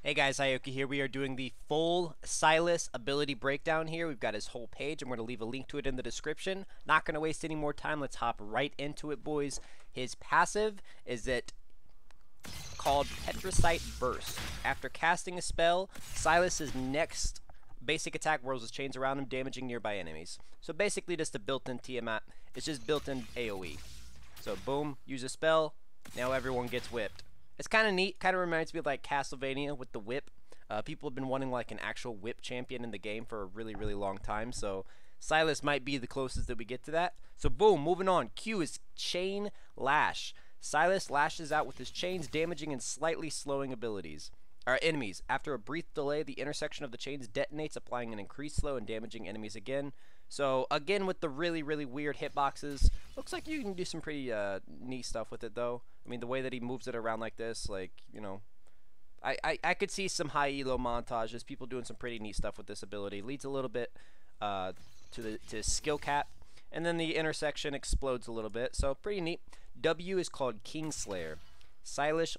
Hey guys, Aoki here. We are doing the full Sylas ability breakdown here. We've got his whole page. I'm going to leave a link to it in the description. Not going to waste any more time. Let's hop right into it, boys. His passive is called Petricite Burst. After casting a spell, Sylas's next basic attack whirls his chains around him, damaging nearby enemies. So basically just a built-in Tiamat. It's just built-in AoE. So boom, use a spell. Now everyone gets whipped. It's kind of neat. Kind of reminds me of like Castlevania with the whip. People have been wanting like an actual whip champion in the game for a really, really long time. So Sylas might be the closest that we get to that. So boom, moving on. Q is Chain Lash. Sylas lashes out with his chains, damaging and slightly slowing enemies. After a brief delay, the intersection of the chains detonates, applying an increased slow and damaging enemies again. So again, with the really, really weird hitboxes, looks like you can do some pretty neat stuff with it, though. I mean, the way that he moves it around like this, like, you know, I could see some high elo montages, people doing some pretty neat stuff with this ability. Leads a little bit to skill cap, and then the intersection explodes a little bit, so pretty neat. W is called Kingslayer. Sylas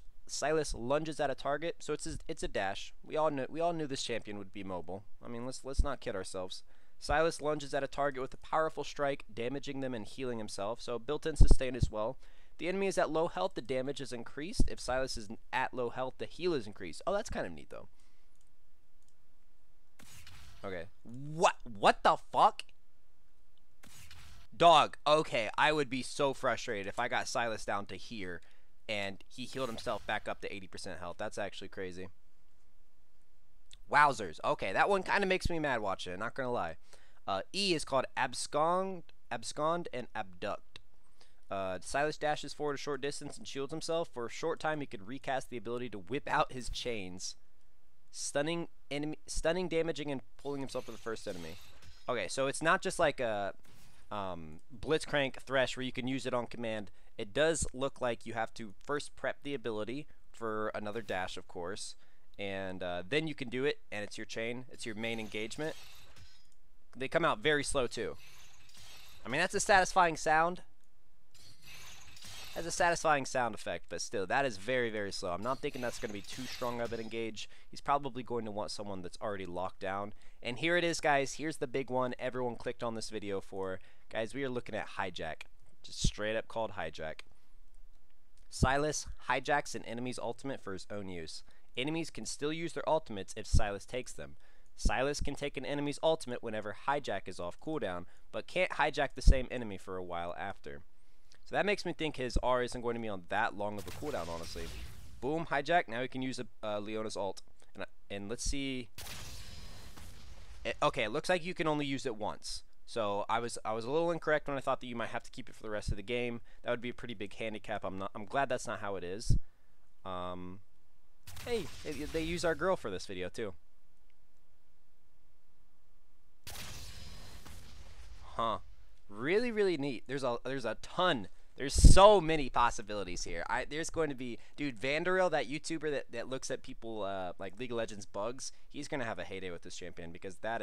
lunges at a target, so it's a dash. We all knew this champion would be mobile. I mean, let's not kid ourselves. Sylas lunges at a target with a powerful strike, damaging them and healing himself, so built-in sustain as well. The enemy is at low health, the damage is increased. If Sylas is at low health, the heal is increased. Oh, that's kind of neat, though. Okay. What the fuck? Dog, okay, I would be so frustrated if I got Sylas down to here and he healed himself back up to 80% health. That's actually crazy. Wowzers. Okay, that one kind of makes me mad watching it, not gonna lie. E is called Abscond and Abduct. Sylas dashes forward a short distance and shields himself. For a short time, he could recast the ability to whip out his chains, stunning, damaging, and pulling himself to the first enemy. Okay, so it's not just like a Blitzcrank Thresh where you can use it on command. It does look like you have to first prep the ability for another dash, of course, and then you can do it, and it's your chain. It's your main engagement. They come out very slow, too. I mean, that's a satisfying sound. Has a satisfying sound effect, but still, that is very, very slow. I'm not thinking that's going to be too strong of an engage. He's probably going to want someone that's already locked down. And here it is, guys. Here's the big one everyone clicked on this video for. Guys, we are looking at Hijack. Just straight up called Hijack. Sylas hijacks an enemy's ultimate for his own use. Enemies can still use their ultimates if Sylas takes them. Sylas can take an enemy's ultimate whenever Hijack is off cooldown, but can't hijack the same enemy for a while after. So that makes me think his R isn't going to be on that long of a cooldown, honestly. Boom, Hijack. Now he can use Leona's ult. And let's see. Okay, it looks like you can only use it once. So I was a little incorrect when I thought that you might have to keep it for the rest of the game. That would be a pretty big handicap. I'm glad that's not how it is. Hey, they use our girl for this video too. Huh. Really, really neat. There's a ton. There's so many possibilities here. There's going to be, dude, Vanderil, that YouTuber that looks at people like League of Legends bugs. He's gonna have a heyday with this champion because that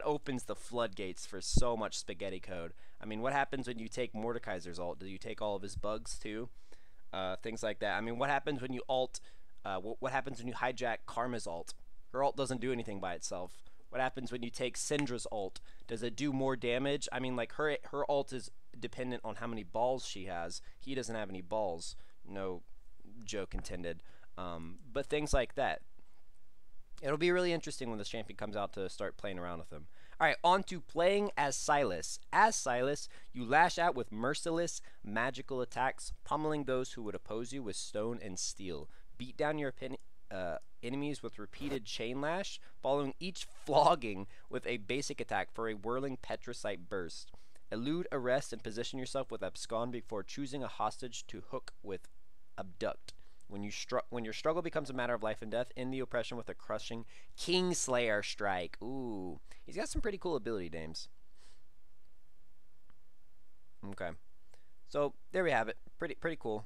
opens the floodgates for so much spaghetti code. I mean, what happens when you take Mordekaiser's ult? Do you take all of his bugs too? Things like that. I mean, what happens when you ult? What happens when you hijack Karma's ult? Her ult doesn't do anything by itself. What happens when you take Syndra's ult? Does it do more damage? I mean, like, her ult is dependent on how many balls she has. He doesn't have any balls. No joke intended. But things like that. It'll be really interesting when this champion comes out to start playing around with him. Alright, on to playing as Sylas. As Sylas, you lash out with merciless, magical attacks, pummeling those who would oppose you with stone and steel. Beat down your enemies with repeated chain lash, following each flogging with a basic attack for a whirling Petricite Burst. Elude, arrest, and position yourself with Abscond before choosing a hostage to hook with Abduct. When your struggle becomes a matter of life and death, end the oppression with a crushing Kingslayer strike. Ooh, he's got some pretty cool ability names. Okay, so there we have it. Pretty cool.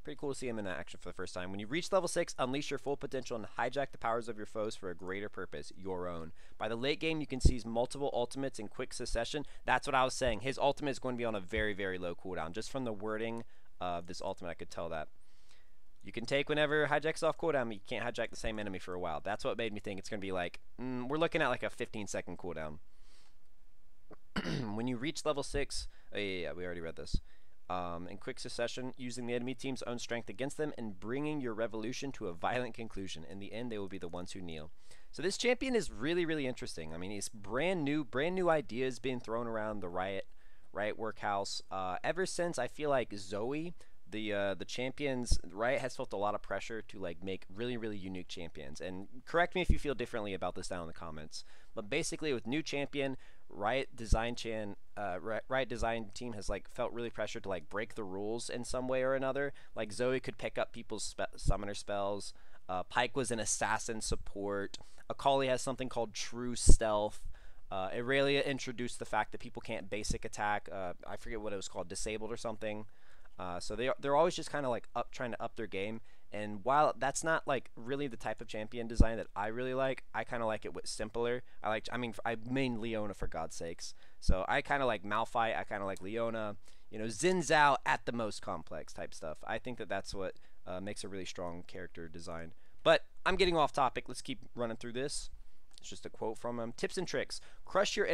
Pretty cool to see him in action for the first time. When you reach level 6, unleash your full potential and hijack the powers of your foes for a greater purpose, your own. By the late game, you can seize multiple ultimates in quick succession. That's what I was saying. His ultimate is going to be on a very, very low cooldown. Just from the wording of this ultimate, I could tell that. You can take whenever hijack's off cooldown, but you can't hijack the same enemy for a while. That's what made me think it's going to be like, we're looking at like a 15-second cooldown. When you reach level 6, yeah, we already read this. In quick succession, using the enemy team's own strength against them and bringing your revolution to a violent conclusion. In the end, they will be the ones who kneel. So this champion is really, really interesting. I mean, he's brand new ideas being thrown around the Riot workhouse. Ever since I feel like Zoe, the champions, Riot has felt a lot of pressure to like make really, really unique champions. And correct me if you feel differently about this down in the comments. But basically, with new champion, Riot Design team has like felt really pressured to like break the rules in some way or another. Like Zoe could pick up people's summoner spells. Pyke was an assassin support. Akali has something called True Stealth. Irelia introduced the fact that people can't basic attack. I forget what it was called, disabled or something. So they're always just kind of like trying to up their game. And while that's not like really the type of champion design that I really like, I kind of like it with simpler. I main Leona for God's sakes. So I kind of like Malphite. I kind of like Leona. You know, Xin Zhao at the most complex type stuff. I think that that's what makes a really strong character design. But I'm getting off topic. Let's keep running through this. It's just a quote from him. Tips and tricks: crush your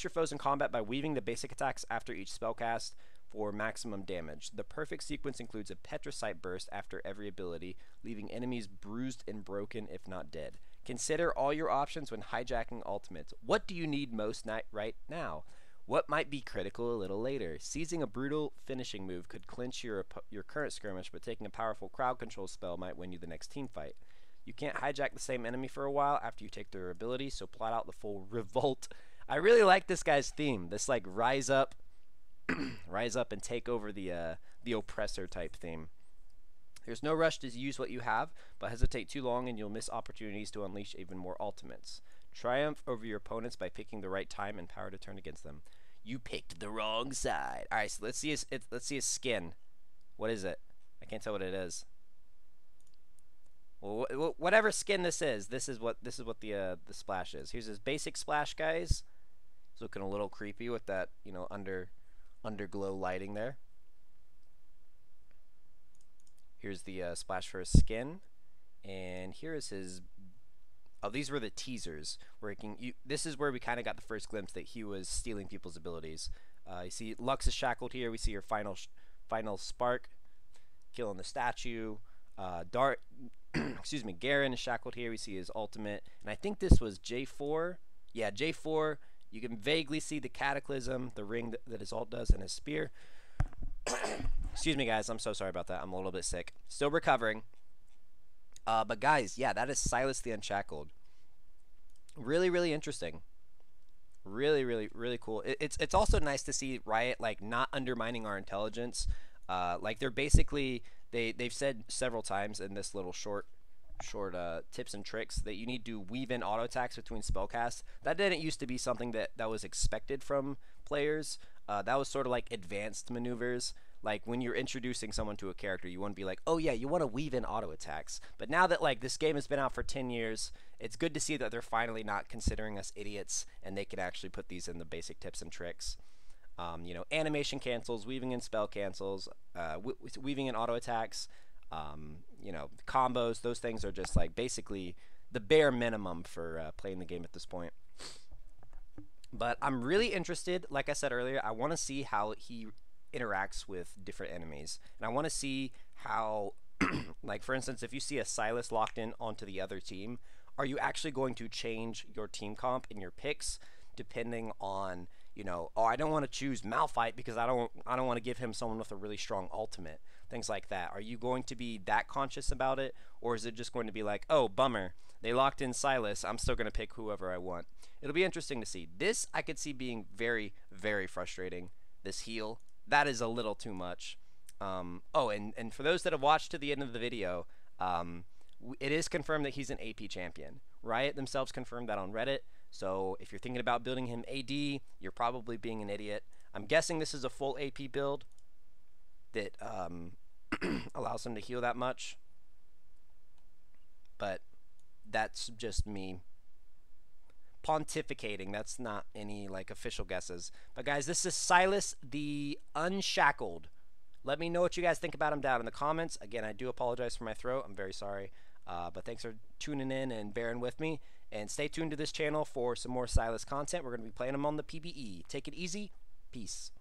foes in combat by weaving the basic attacks after each spell cast for maximum damage. The perfect sequence includes a Petricite burst after every ability, leaving enemies bruised and broken if not dead. Consider all your options when hijacking ultimates. What do you need most right now? What might be critical a little later? Seizing a brutal finishing move could clinch your current skirmish, but taking a powerful crowd control spell might win you the next team fight. You can't hijack the same enemy for a while after you take their ability, so plot out the full revolt. I really like this guy's theme. This like rise up and take over the oppressor type theme. There's no rush to use what you have, but hesitate too long and you'll miss opportunities to unleash even more ultimates. Triumph over your opponents by picking the right time and power to turn against them. You picked the wrong side. All right, so let's see his skin. What is it? I can't tell what it is. Well, whatever skin this is what the splash is. Here's his basic splash, guys. He's looking a little creepy with that, you know, underglow lighting there. Here's the splash for his skin, and here is his. Oh, these were the teasers where he can. This is where we kind of got the first glimpse that he was stealing people's abilities. You see, Lux is shackled here. We see her final spark, killing the statue. Dart. Excuse me, Garen is shackled here. We see his ultimate, and I think this was J4. Yeah, J4. You can vaguely see the Cataclysm, the ring that his ult does, and his spear. Excuse me, guys. I'm so sorry about that. I'm a little bit sick. Still recovering. But guys, yeah, that is Sylas the Unshackled. Really, really interesting. Really, really, really cool. It's also nice to see Riot like not undermining our intelligence. Like they're basically they've said several times in this little short tips and tricks that you need to weave in auto attacks between spellcasts. That didn't used to be something that was expected from players. That was sort of like advanced maneuvers. Like when you're introducing someone to a character, you want to be like, oh yeah, you want to weave in auto attacks. But now that like this game has been out for 10 years, it's good to see that they're finally not considering us idiots and they can actually put these in the basic tips and tricks. You know, animation cancels, weaving in spell cancels, weaving in auto attacks. You know, combos. Those things are just like basically the bare minimum for playing the game at this point. But I'm really interested. Like I said earlier, I want to see how he interacts with different enemies, and I want to see how like for instance, if you see a Sylas locked in onto the other team, are you actually going to change your team comp and your picks depending on, you know, oh, I don't want to choose Malphite because I don't want to give him someone with a really strong ultimate, things like that. Are you going to be that conscious about it, or is it just going to be like, oh bummer, they locked in Sylas, I'm still going to pick whoever I want? It'll be interesting to see. This I could see being very, very frustrating. This heal, that is a little too much. Oh, and for those that have watched to the end of the video, it is confirmed that he's an AP champion. Riot themselves confirmed that on Reddit. So if you're thinking about building him AD, you're probably being an idiot. I'm guessing this is a full AP build that allows him to heal that much. But that's just me pontificating. That's not any like official guesses. But guys, this is Sylas the Unshackled. Let me know what you guys think about him down in the comments. Again, I do apologize for my throat. I'm very sorry. But thanks for tuning in and bearing with me. And stay tuned to this channel for some more Sylas content. We're going to be playing him on the PBE. Take it easy. Peace.